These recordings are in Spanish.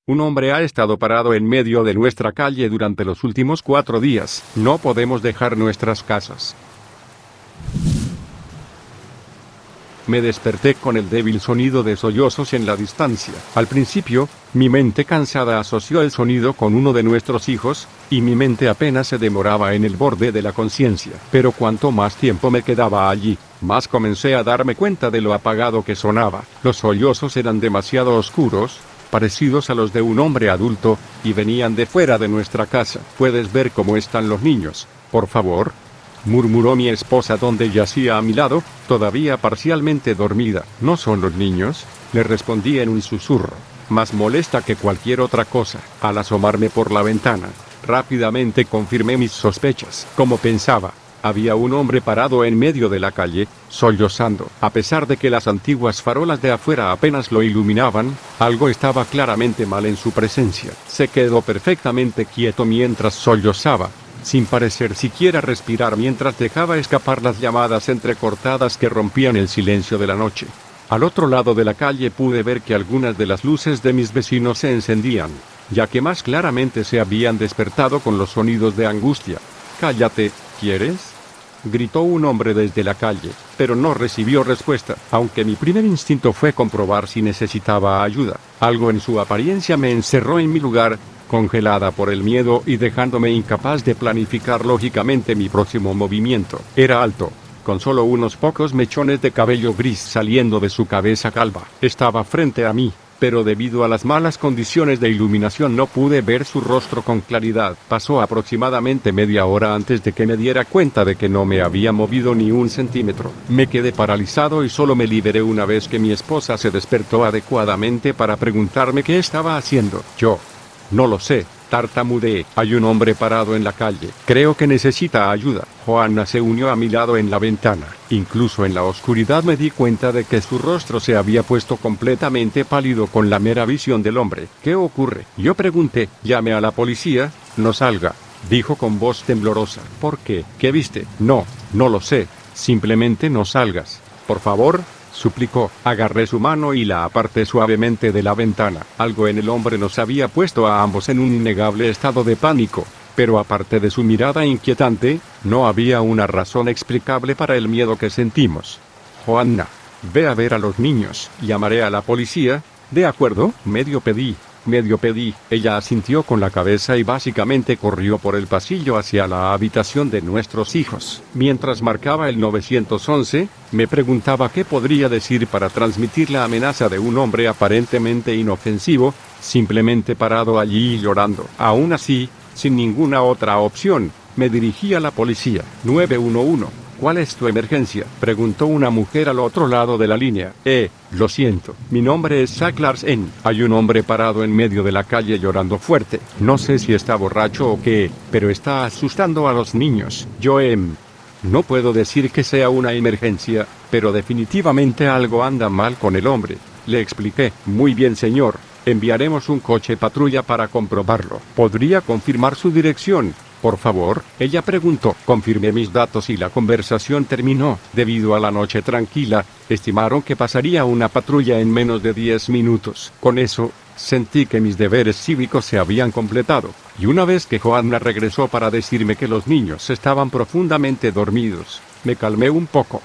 Un hombre ha estado parado en medio de nuestra calle durante los últimos 4 días. No podemos dejar nuestras casas. Me desperté con el débil sonido de sollozos en la distancia. Al principio, mi mente cansada asoció el sonido con uno de nuestros hijos, y mi mente apenas se demoraba en el borde de la conciencia. Pero cuanto más tiempo me quedaba allí, más comencé a darme cuenta de lo apagado que sonaba. Los sollozos eran demasiado oscuros, parecidos a los de un hombre adulto, y venían de fuera de nuestra casa. ¿Puedes ver cómo están los niños, por favor?, murmuró mi esposa donde yacía a mi lado, todavía parcialmente dormida. ¿No son los niños?, le respondí en un susurro, más molesta que cualquier otra cosa. Al asomarme por la ventana, rápidamente confirmé mis sospechas. Como pensaba, había un hombre parado en medio de la calle, sollozando. A pesar de que las antiguas farolas de afuera apenas lo iluminaban, algo estaba claramente mal en su presencia. Se quedó perfectamente quieto mientras sollozaba, sin parecer siquiera respirar mientras dejaba escapar las llamadas entrecortadas que rompían el silencio de la noche. Al otro lado de la calle pude ver que algunas de las luces de mis vecinos se encendían, ya que más claramente se habían despertado con los sonidos de angustia. «Cállate, ¿quieres?», gritó un hombre desde la calle, pero no recibió respuesta, aunque mi primer instinto fue comprobar si necesitaba ayuda. Algo en su apariencia me encerró en mi lugar, congelada por el miedo y dejándome incapaz de planificar lógicamente mi próximo movimiento. Era alto, con solo unos pocos mechones de cabello gris saliendo de su cabeza calva. Estaba frente a mí, pero debido a las malas condiciones de iluminación no pude ver su rostro con claridad. Pasó aproximadamente media hora antes de que me diera cuenta de que no me había movido ni un centímetro. Me quedé paralizado y solo me liberé una vez que mi esposa se despertó adecuadamente para preguntarme qué estaba haciendo. Yo no lo sé, tartamudeé. Hay un hombre parado en la calle. Creo que necesita ayuda. Joanna se unió a mi lado en la ventana. Incluso en la oscuridad me di cuenta de que su rostro se había puesto completamente pálido con la mera visión del hombre. ¿Qué ocurre?, yo pregunté. Llame a la policía. No salga, dijo con voz temblorosa. ¿Por qué? ¿Qué viste? No lo sé. Simplemente no salgas, por favor, suplicó. Agarré su mano y la aparté suavemente de la ventana. Algo en el hombre nos había puesto a ambos en un innegable estado de pánico, pero aparte de su mirada inquietante, no había una razón explicable para el miedo que sentimos. Joanna, ve a ver a los niños. Llamaré a la policía. ¿De acuerdo? Medio pedí. Ella asintió con la cabeza y básicamente corrió por el pasillo hacia la habitación de nuestros hijos. Mientras marcaba el 911, me preguntaba qué podría decir para transmitir la amenaza de un hombre aparentemente inofensivo, simplemente parado allí y llorando. Aún así, sin ninguna otra opción, me dirigí a la policía. 911. ¿Cuál es tu emergencia?, preguntó una mujer al otro lado de la línea. Lo siento, mi nombre es Zach Larsen. Hay un hombre parado en medio de la calle llorando fuerte. No sé si está borracho o qué, pero está asustando a los niños. Yo no puedo decir que sea una emergencia, pero definitivamente algo anda mal con el hombre, le expliqué. Muy bien, señor. Enviaremos un coche patrulla para comprobarlo. ¿Podría confirmar su dirección, por favor?, ella preguntó. Confirmé mis datos y la conversación terminó. Debido a la noche tranquila, estimaron que pasaría una patrulla en menos de 10 minutos. Con eso, sentí que mis deberes cívicos se habían completado, y una vez que Joanna regresó para decirme que los niños estaban profundamente dormidos, me calmé un poco.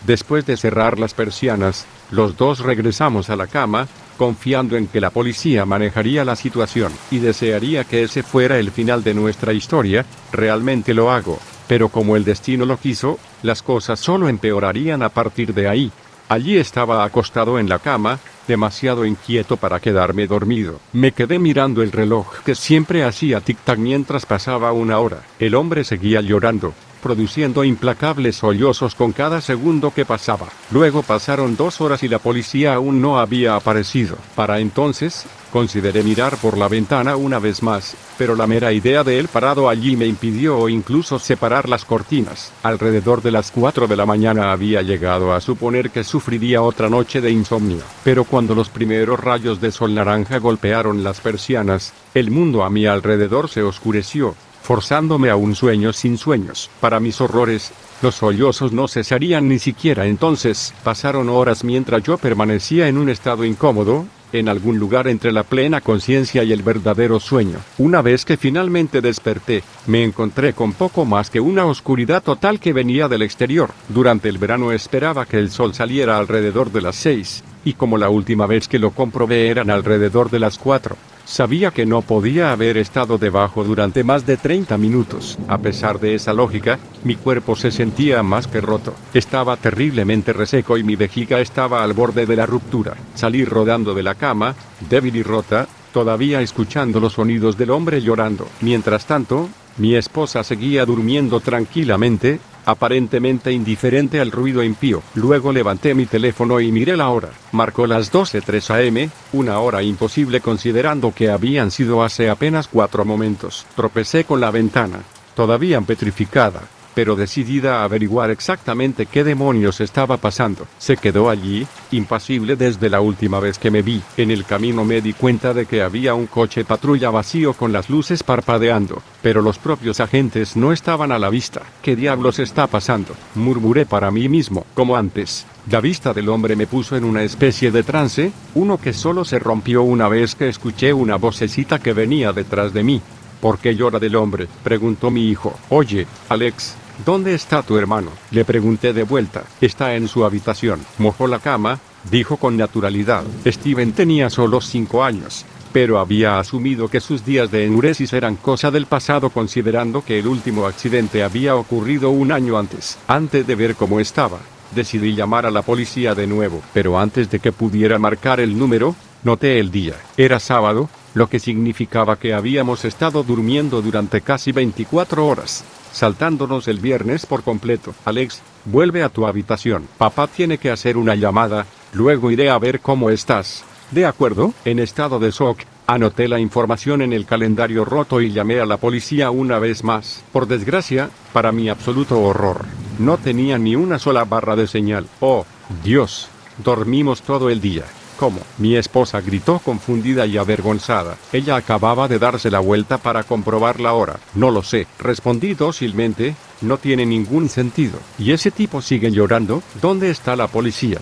Después de cerrar las persianas, los dos regresamos a la cama, confiando en que la policía manejaría la situación, y desearía que ese fuera el final de nuestra historia. Realmente lo hago, pero como el destino lo quiso, las cosas solo empeorarían a partir de ahí. Allí estaba acostado en la cama, demasiado inquieto para quedarme dormido. Me quedé mirando el reloj que siempre hacía tic-tac mientras pasaba una hora. El hombre seguía llorando, produciendo implacables sollozos con cada segundo que pasaba. Luego pasaron 2 horas y la policía aún no había aparecido. Para entonces, consideré mirar por la ventana una vez más, pero la mera idea de él parado allí me impidió incluso separar las cortinas. Alrededor de las 4 de la mañana había llegado a suponer que sufriría otra noche de insomnio. Pero cuando los primeros rayos de sol naranja golpearon las persianas, el mundo a mi alrededor se oscureció, forzándome a un sueño sin sueños. Para mis horrores, los sollozos no cesarían ni siquiera entonces. Pasaron horas mientras yo permanecía en un estado incómodo, en algún lugar entre la plena conciencia y el verdadero sueño. Una vez que finalmente desperté, me encontré con poco más que una oscuridad total que venía del exterior. Durante el verano esperaba que el sol saliera alrededor de las 6, y como la última vez que lo comprobé eran alrededor de las 4. Sabía que no podía haber estado debajo durante más de 30 minutos. A pesar de esa lógica, mi cuerpo se sentía más que roto. Estaba terriblemente reseco y mi vejiga estaba al borde de la ruptura. Salí rodando de la cama, débil y rota, todavía escuchando los sonidos del hombre llorando. Mientras tanto, mi esposa seguía durmiendo tranquilamente, aparentemente indiferente al ruido impío. Luego levanté mi teléfono y miré la hora. Marcó las 12:03 am, una hora imposible considerando que habían sido hace apenas 4 momentos. Tropecé con la ventana, todavía petrificada, pero decidida a averiguar exactamente qué demonios estaba pasando. Se quedó allí, impasible desde la última vez que me vi. En el camino me di cuenta de que había un coche patrulla vacío con las luces parpadeando, pero los propios agentes no estaban a la vista. ¿Qué diablos está pasando?, murmuré para mí mismo. Como antes, la vista del hombre me puso en una especie de trance, uno que solo se rompió una vez que escuché una vocecita que venía detrás de mí. ¿Por qué llora el hombre?, preguntó mi hijo. Oye, Alex, ¿dónde está tu hermano?, le pregunté de vuelta. Está en su habitación. Mojó la cama, dijo con naturalidad. Steven tenía solo 5 años, pero había asumido que sus días de enuresis eran cosa del pasado considerando que el último accidente había ocurrido un año antes. Antes de ver cómo estaba, decidí llamar a la policía de nuevo, pero antes de que pudiera marcar el número, noté el día. Era sábado, lo que significaba que habíamos estado durmiendo durante casi 24 horas, saltándonos el viernes por completo. Alex, vuelve a tu habitación. Papá tiene que hacer una llamada, luego iré a ver cómo estás. De acuerdo. En estado de shock, anoté la información en el calendario roto y llamé a la policía una vez más. Por desgracia, para mi absoluto horror, no tenía ni una sola barra de señal. Oh, Dios, dormimos todo el día. ¿Cómo?, mi esposa gritó confundida y avergonzada. Ella acababa de darse la vuelta para comprobar la hora. No lo sé, respondí dócilmente, no tiene ningún sentido. ¿Y ese tipo sigue llorando? ¿Dónde está la policía?,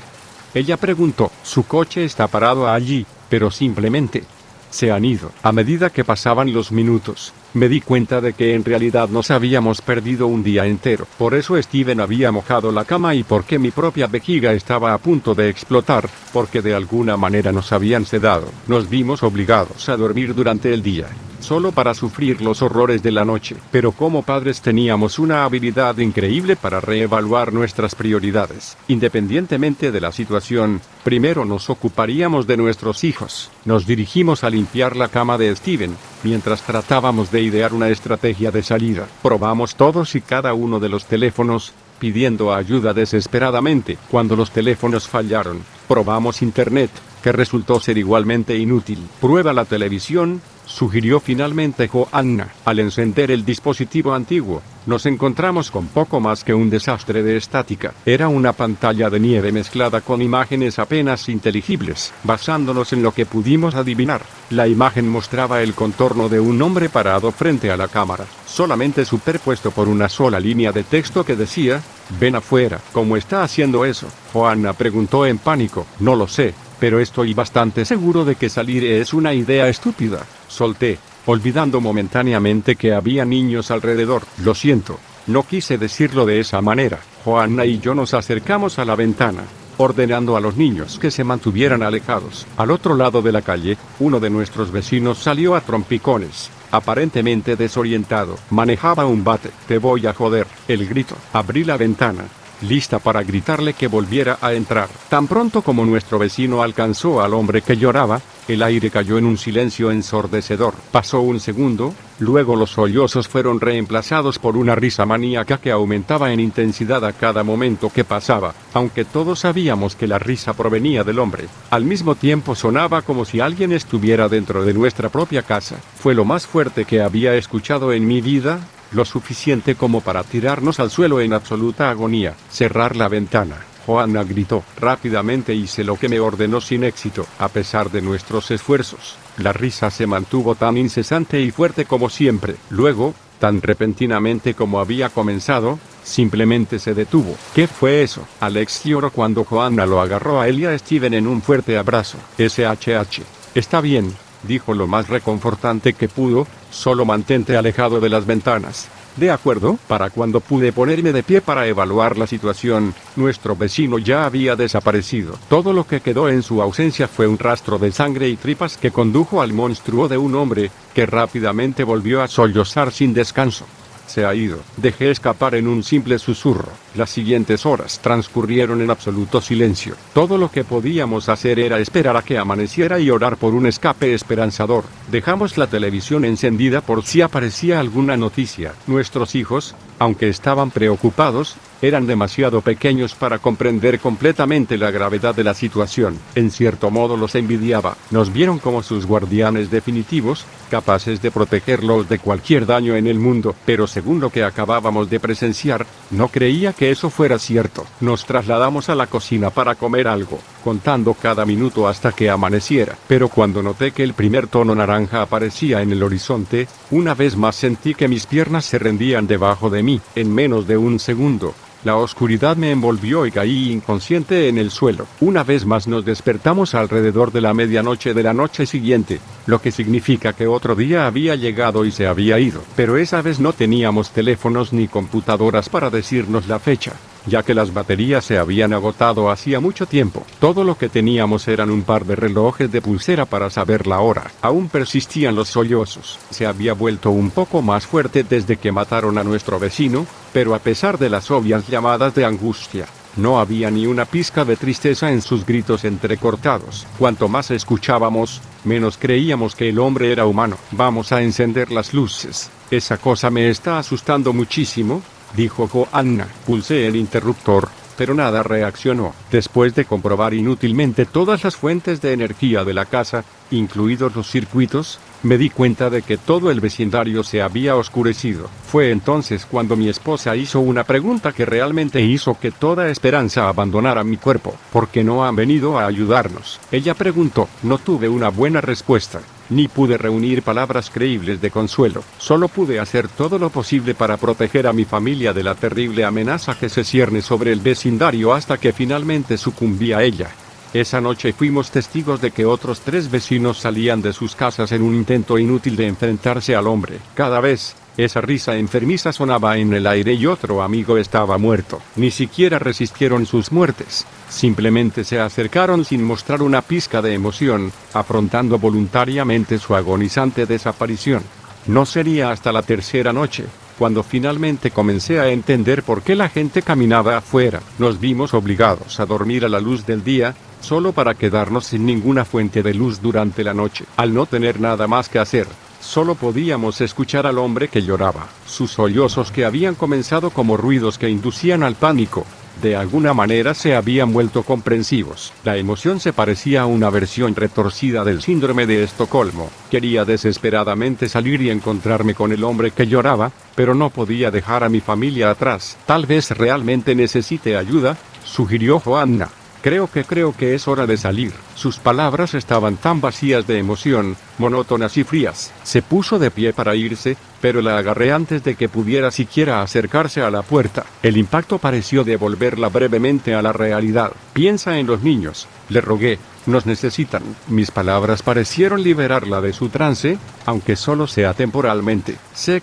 ella preguntó. Su coche está parado allí, pero simplemente se han ido. A medida que pasaban los minutos, me di cuenta de que en realidad nos habíamos perdido un día entero. Por eso Steven había mojado la cama y porque mi propia vejiga estaba a punto de explotar, porque de alguna manera nos habían sedado. Nos vimos obligados a dormir durante el día, solo para sufrir los horrores de la noche. Pero como padres teníamos una habilidad increíble para reevaluar nuestras prioridades. Independientemente de la situación, primero nos ocuparíamos de nuestros hijos. Nos dirigimos a limpiar la cama de Steven, mientras tratábamos de idear una estrategia de salida. Probamos todos y cada uno de los teléfonos, pidiendo ayuda desesperadamente. Cuando los teléfonos fallaron, probamos internet, que resultó ser igualmente inútil. Prueba la televisión, sugirió finalmente Joanna. Al encender el dispositivo antiguo, nos encontramos con poco más que un desastre de estática. Era una pantalla de nieve mezclada con imágenes apenas inteligibles. Basándonos en lo que pudimos adivinar, la imagen mostraba el contorno de un hombre parado frente a la cámara, solamente superpuesto por una sola línea de texto que decía: ven afuera. ¿Cómo está haciendo eso?, Joanna preguntó en pánico. No lo sé, pero estoy bastante seguro de que salir es una idea estúpida, solté, olvidando momentáneamente que había niños alrededor. Lo siento, no quise decirlo de esa manera. Joanna y yo nos acercamos a la ventana, ordenando a los niños que se mantuvieran alejados. Al otro lado de la calle, uno de nuestros vecinos salió a trompicones, aparentemente desorientado. Manejaba un bate. Te voy a joder, el grito. Abrí la ventana, lista para gritarle que volviera a entrar. Tan pronto como nuestro vecino alcanzó al hombre que lloraba, el aire cayó en un silencio ensordecedor. Pasó un segundo, luego los sollozos fueron reemplazados por una risa maníaca que aumentaba en intensidad a cada momento que pasaba, aunque todos sabíamos que la risa provenía del hombre. Al mismo tiempo sonaba como si alguien estuviera dentro de nuestra propia casa. Fue lo más fuerte que había escuchado en mi vida, lo suficiente como para tirarnos al suelo en absoluta agonía. Cerrar la ventana. Joanna gritó. Rápidamente hice lo que me ordenó sin éxito. A pesar de nuestros esfuerzos, la risa se mantuvo tan incesante y fuerte como siempre. Luego, Tan repentinamente como había comenzado, simplemente se detuvo. ¿Qué fue eso? Alex lloró cuando Joanna lo agarró a él y a Steven en un fuerte abrazo. SHH. Está bien, dijo lo más reconfortante que pudo, solo mantente alejado de las ventanas. De acuerdo. Para cuando pude ponerme de pie para evaluar la situación, nuestro vecino ya había desaparecido. Todo lo que quedó en su ausencia fue un rastro de sangre y tripas que condujo al monstruo de un hombre, que rápidamente volvió a sollozar sin descanso. Se ha ido. Dejé escapar en un simple susurro. Las siguientes horas transcurrieron en absoluto silencio. Todo lo que podíamos hacer era esperar a que amaneciera y orar por un escape esperanzador. Dejamos la televisión encendida por si aparecía alguna noticia. Nuestros hijos, aunque estaban preocupados, eran demasiado pequeños para comprender completamente la gravedad de la situación. En cierto modo los envidiaba. Nos vieron como sus guardianes definitivos, capaces de protegerlos de cualquier daño en el mundo, pero según lo que acabábamos de presenciar, no creía que eso fuera cierto. Nos trasladamos a la cocina para comer algo, contando cada minuto hasta que amaneciera. Pero cuando noté que el primer tono naranja aparecía en el horizonte, una vez más sentí que mis piernas se rendían debajo de mí. En menos de un segundo, la oscuridad me envolvió y caí inconsciente en el suelo. Una vez más nos despertamos alrededor de la medianoche de la noche siguiente, lo que significa que otro día había llegado y se había ido. Pero esa vez no teníamos teléfonos ni computadoras para decirnos la fecha, ya que las baterías se habían agotado hacía mucho tiempo. Todo lo que teníamos eran un par de relojes de pulsera para saber la hora. Aún persistían los sollozos. Se había vuelto un poco más fuerte desde que mataron a nuestro vecino, pero a pesar de las obvias llamadas de angustia, no había ni una pizca de tristeza en sus gritos entrecortados. Cuanto más escuchábamos, menos creíamos que el hombre era humano. Vamos a encender las luces. Esa cosa me está asustando muchísimo, dijo Joanna. Pulsé el interruptor, pero nada reaccionó. Después de comprobar inútilmente todas las fuentes de energía de la casa, incluidos los circuitos, me di cuenta de que todo el vecindario se había oscurecido. Fue entonces cuando mi esposa hizo una pregunta que realmente hizo que toda esperanza abandonara mi cuerpo. ¿Por qué no han venido a ayudarnos? Ella preguntó. No tuve una buena respuesta, ni pude reunir palabras creíbles de consuelo. Solo pude hacer todo lo posible para proteger a mi familia de la terrible amenaza que se cierne sobre el vecindario hasta que finalmente sucumbí a ella. Esa noche fuimos testigos de que otros 3 vecinos salían de sus casas en un intento inútil de enfrentarse al hombre. Cada vez, esa risa enfermiza sonaba en el aire y otro amigo estaba muerto. Ni siquiera resistieron sus muertes. Simplemente se acercaron sin mostrar una pizca de emoción, afrontando voluntariamente su agonizante desaparición. No sería hasta la tercera noche, cuando finalmente comencé a entender por qué la gente caminaba afuera. Nos vimos obligados a dormir a la luz del día, solo para quedarnos sin ninguna fuente de luz durante la noche. Al no tener nada más que hacer, solo podíamos escuchar al hombre que lloraba. Sus sollozos, que habían comenzado como ruidos que inducían al pánico, de alguna manera se habían vuelto comprensivos. La emoción se parecía a una versión retorcida del síndrome de Estocolmo. Quería desesperadamente salir y encontrarme con el hombre que lloraba, pero no podía dejar a mi familia atrás. Tal vez realmente necesite ayuda, sugirió Joanna. Creo que es hora de salir. Sus palabras estaban tan vacías de emoción, monótonas y frías. Se puso de pie para irse, pero la agarré antes de que pudiera siquiera acercarse a la puerta. El impacto pareció devolverla brevemente a la realidad. Piensa en los niños, le rogué. Nos necesitan. Mis palabras parecieron liberarla de su trance, aunque solo sea temporalmente. Sé,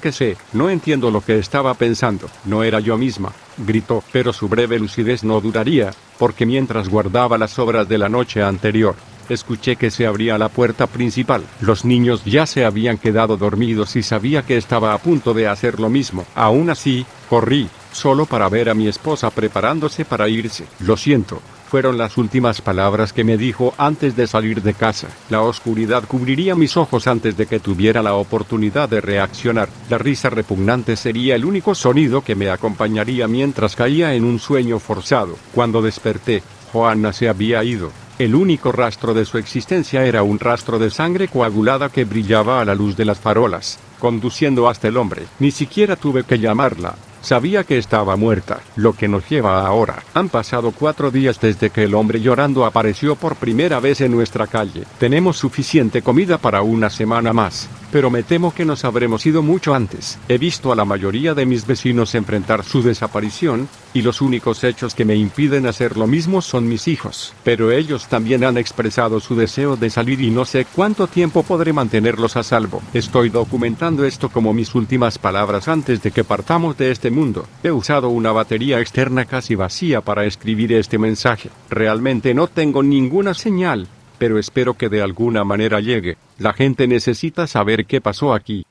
no entiendo lo que estaba pensando. No era yo misma, gritó, pero su breve lucidez no duraría, porque mientras guardaba las sobras de la noche anterior, escuché que se abría la puerta principal. Los niños ya se habían quedado dormidos y sabía que estaba a punto de hacer lo mismo. Aún así, corrí, solo para ver a mi esposa preparándose para irse. Lo siento, fueron las últimas palabras que me dijo antes de salir de casa. La oscuridad cubriría mis ojos antes de que tuviera la oportunidad de reaccionar. La risa repugnante sería el único sonido que me acompañaría mientras caía en un sueño forzado. Cuando desperté, Joanna se había ido. El único rastro de su existencia era un rastro de sangre coagulada que brillaba a la luz de las farolas, conduciendo hasta el hombre. Ni siquiera tuve que llamarla. Sabía que estaba muerta, lo que nos lleva ahora. Han pasado 4 días desde que el hombre llorando apareció por primera vez en nuestra calle. Tenemos suficiente comida para una semana más. pero me temo que nos habremos ido mucho antes. He visto a la mayoría de mis vecinos enfrentar su desaparición, y los únicos hechos que me impiden hacer lo mismo son mis hijos. Pero ellos también han expresado su deseo de salir y no sé cuánto tiempo podré mantenerlos a salvo. Estoy documentando esto como mis últimas palabras antes de que partamos de este mundo. He usado una batería externa casi vacía para escribir este mensaje. Realmente no tengo ninguna señal, pero espero que de alguna manera llegue. La gente necesita saber qué pasó aquí.